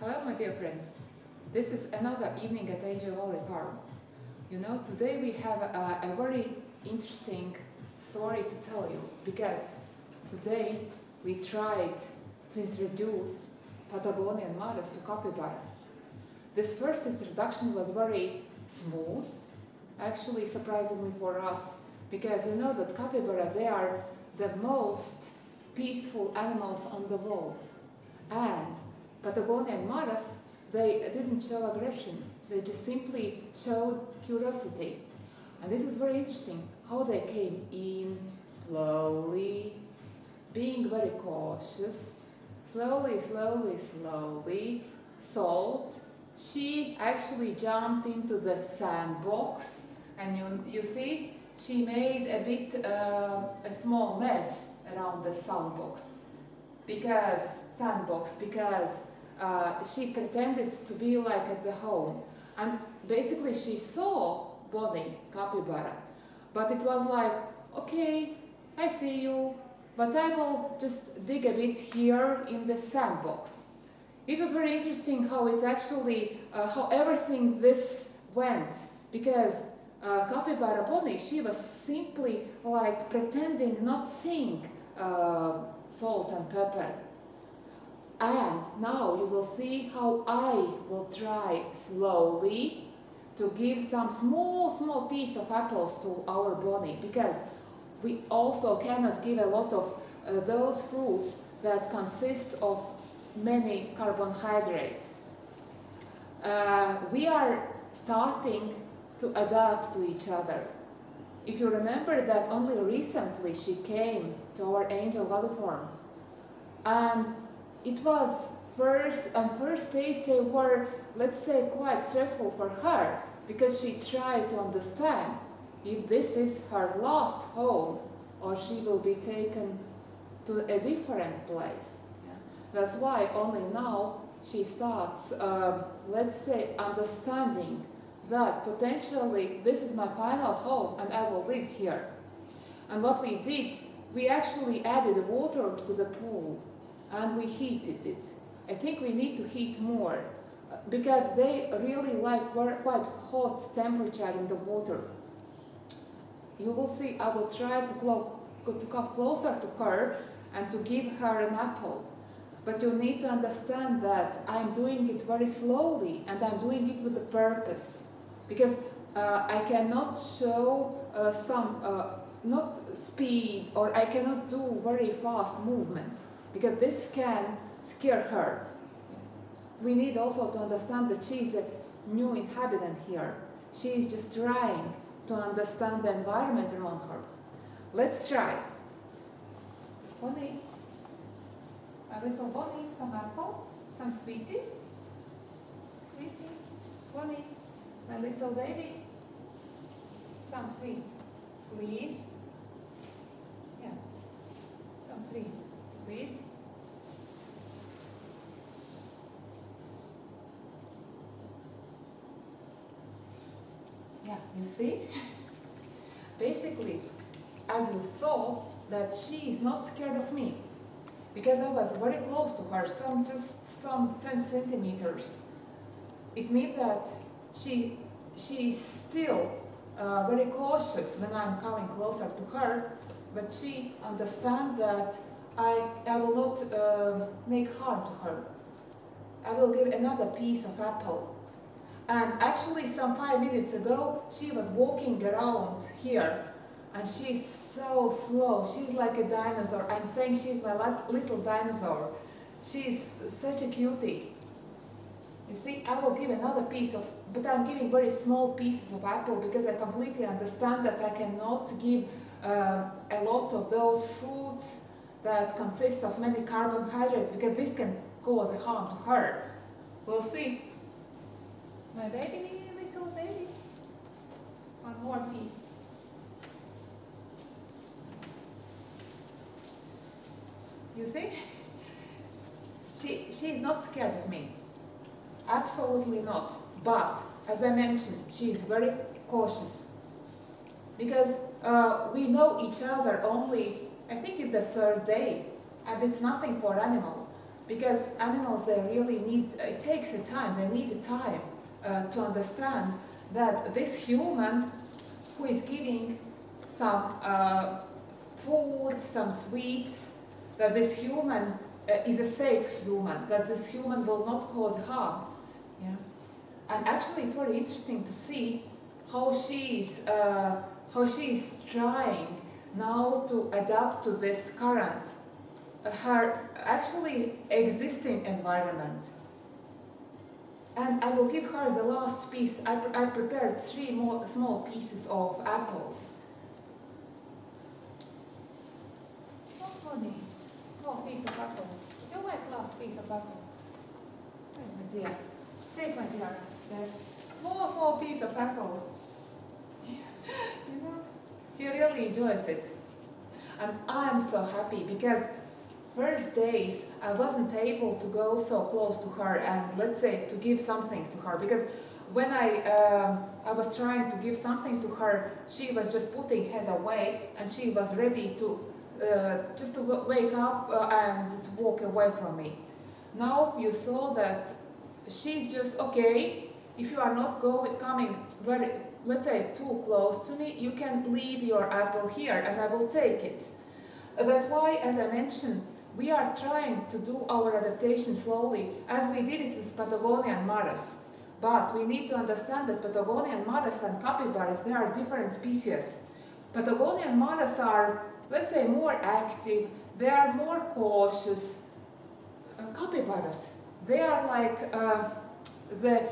Hello, my dear friends. This is another evening at Asia Valley Farm. You know, today we have a very interesting story to tell you because today we tried to introduce Patagonian maras to capybara. This first introduction was very smooth, actually surprisingly for us, because you know that capybara, they are the most peaceful animals on the world. And Patagonian maras, they didn't show aggression, they just simply showed curiosity. And this is very interesting, how they came in slowly, being very cautious, slowly, Salt. She actually jumped into the sandbox, and you see, she made a bit a small mess around the sandbox because she pretended to be like at the home, and basically she saw Bonnie capybara, but it was like, okay, I see you, but I will just dig a bit here in the sandbox. It was very interesting how it actually, how everything this went, because capybara Bonnie, she was simply like pretending not seeing salt and pepper. And now you will see how I will try slowly to give some small piece of apples to our Bonnie, because we also cannot give a lot of those fruits that consist of many carbohydrates. We are starting to adapt to each other. If you remember that only recently she came to our Angel Valley Farm, and it was first days they were, let's say, quite stressful for her, because she tried to understand if this is her last home or she will be taken to a different place. Yeah. That's why only now she starts, let's say, understanding that potentially this is my final home and I will live here. And what we did, we actually added water to the pool and we heated it. I think we need to heat more because they really like quite hot temperature in the water. You will see, I will try to come closer to her and to give her an apple. But you need to understand that I'm doing it very slowly and I'm doing it with a purpose. Because I cannot show not speed, or I cannot do very fast movements, because this can scare her. We need also to understand that she is a new inhabitant here. She is just trying to understand the environment around her. Let's try. Bonnie, a little Bonnie, some apple, some sweetie. Sweetie, Bonnie, my little baby. Some sweets, please. Yeah, some sweets, please. Yeah, you see? Basically, as you saw, that she is not scared of me, because I was very close to her, just some 10 centimeters. It means that she is still very cautious when I'm coming closer to her, but she understands that I will not make harm to her. I will give another piece of apple. And actually some 5 minutes ago, she was walking around here, and she's so slow. She's like a dinosaur. I'm saying she's my little dinosaur. She's such a cutie. You see, I will give another piece of, but I'm giving very small pieces of apple because I completely understand that I cannot give a lot of those fruits that consist of many carbohydrates, because this can cause a harm to her. We'll see. My baby, little baby. One more piece. You see? She is not scared of me. Absolutely not. But, as I mentioned, she is very cautious. Because we know each other only, I think, in the 3rd day. And it's nothing for animal. because animals, they really need, it takes a time, they need a time to understand that this human who is giving some food, some sweets, that this human is a safe human, that this human will not cause harm. Yeah? And actually it's very interesting to see how she is trying now to adapt to this current, her actually existing environment. And I will give her the last piece. I prepared 3 more small pieces of apples. Oh, honey, small piece of apple. Do you like last piece of apple? Oh, my dear. Take, my dear, the small piece of apple. You know, she really enjoys it. And I'm so happy because first days I wasn't able to go so close to her and, let's say, to give something to her, because when I was trying to give something to her, she was just putting head away and she was ready to just to wake up and to walk away from me. Now you saw that she's just okay. If you are not coming very, let's say, too close to me, you can leave your apple here and I will take it. That's why, as I mentioned, we are trying to do our adaptation slowly, as we did it with Patagonian maras. But we need to understand that Patagonian maras and capybaras, they are different species. Patagonian maras are, let's say, more active, they are more cautious. Capybaras, they are like the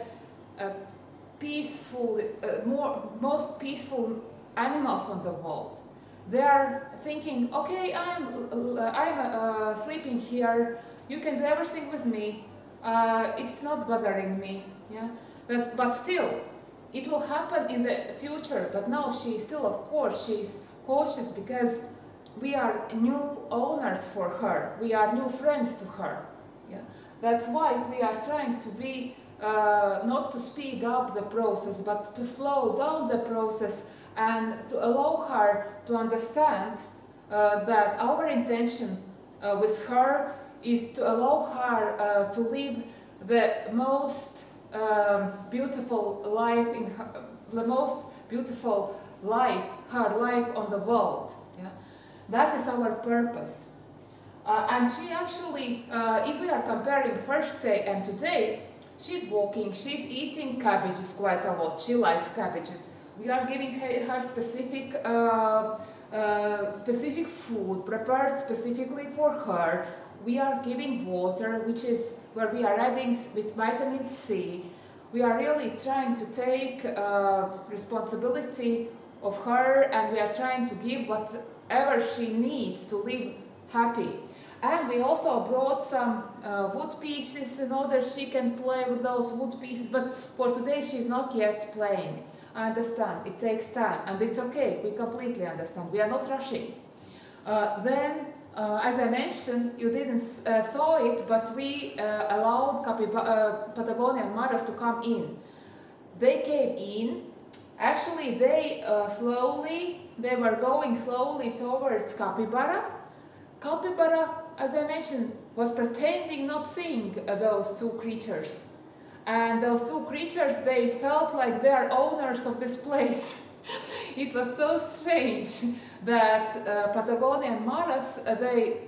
peaceful, most peaceful animals on the world. They are thinking, okay, I'm sleeping here, you can do everything with me, it's not bothering me. Yeah? But still, it will happen in the future, but now she still, of course, she's cautious because we are new owners for her, we are new friends to her. Yeah? That's why we are trying to be, not to speed up the process, but to slow down the process and to allow her to understand that our intention with her is to allow her to live the most beautiful life the most beautiful life, her life on the world. Yeah? That is our purpose. And she actually, if we are comparing first day and today, she's walking, she's eating cabbages quite a lot, she likes cabbages. We are giving her specific, specific food prepared specifically for her. We are giving water, which is where we are adding with vitamin C. We are really trying to take responsibility of her, and we are trying to give whatever she needs to live happy. And we also brought some wood pieces in order she can play with those wood pieces, but for today she's not yet playing. I understand, it takes time, and it's okay, we completely understand, we are not rushing. As I mentioned, you didn't saw it, but we allowed Patagonian maras to come in. They came in, actually they were going slowly towards Capybara. Capybara, as I mentioned, was pretending not seeing those 2 creatures. And those 2 creatures, they felt like they are owners of this place. It was so strange that Patagonian maras, they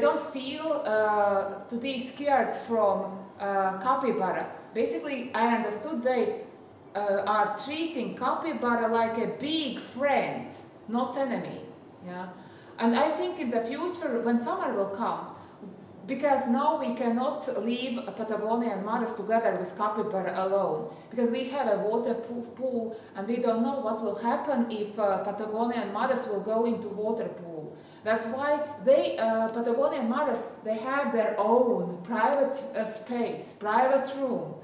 don't feel to be scared from capybara. Basically, I understood they are treating capybara like a big friend, not enemy. Yeah? And I think in the future, when summer will come, because now we cannot leave Patagonian maras together with capybara alone, because we have a waterproof pool and we don't know what will happen if Patagonian maras will go into water pool. That's why Patagonian maras, they have their own private space, private room,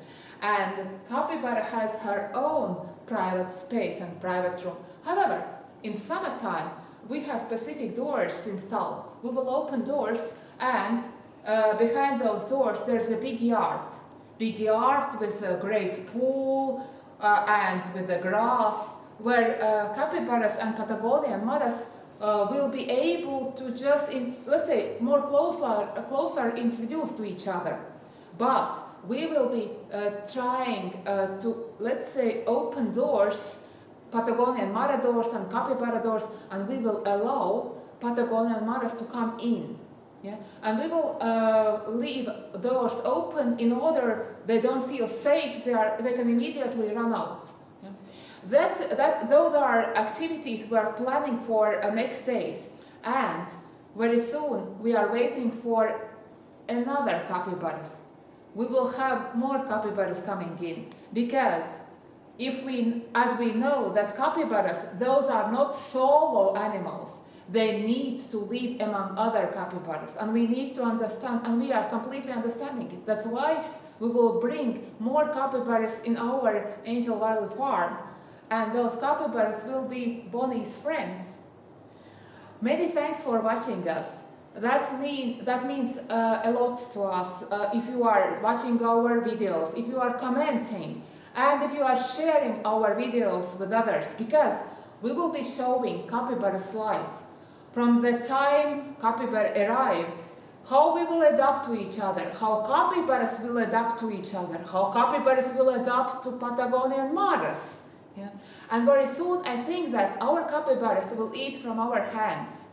and capybara has her own private space and private room. However, in summertime, we have specific doors installed. We will open doors, and behind those doors there's a big yard with a great pool and with the grass, where capybaras and Patagonian maras will be able to just, let's say, more closer introduce to each other. But we will be trying to, let's say, open doors, Patagonian mara doors and capybara doors, and we will allow Patagonian maras to come in. Yeah? And we will leave doors open in order they don't feel safe, they can immediately run out. Yeah? Those are activities we are planning for next days, and very soon we are waiting for another capybaras. We will have more capybaras coming in, because as we know that capybaras, those are not solo animals. They need to live among other capybaras, and we need to understand, and we are completely understanding it. That's why we will bring more capybaras in our Angel Valley farm, and those capybaras will be Bonnie's friends. Many thanks for watching us. That means a lot to us. If you are watching our videos, if you are commenting, and if you are sharing our videos with others, because we will be showing capybara's life from the time capybara arrived, how we will adapt to each other, how capybaras will adapt to each other, how capybaras will adapt to Patagonian maras. Yeah? And very soon I think that our capybaras will eat from our hands.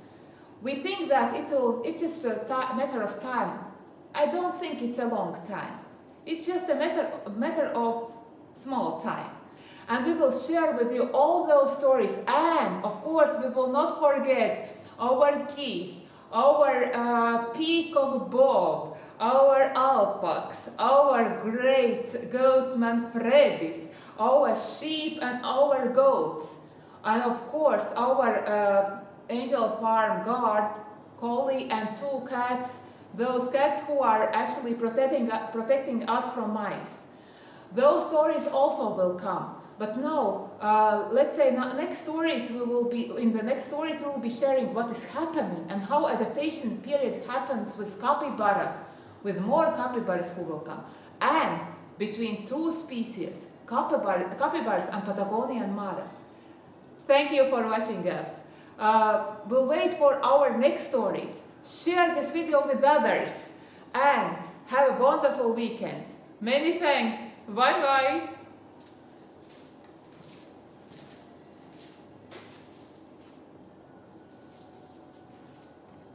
We think that it's just a matter of time. I don't think it's a long time. It's just a matter of small time. And we will share with you all those stories, and of course we will not forget our geese, our peacock Bob, our alpacs, our great goat Manfredis, our sheep and our goats, and of course our Angel Farm guard, collie, and 2 cats, those cats who are actually protecting us from mice. Those stories also will come. But now, let's say in the next stories we will be sharing what is happening and how adaptation period happens with capybaras, with more capybaras who will come. And between 2 species, capybaras and Patagonian maras. Thank you for watching us. We'll wait for our next stories. Share this video with others and have a wonderful weekend. Many thanks. Bye bye.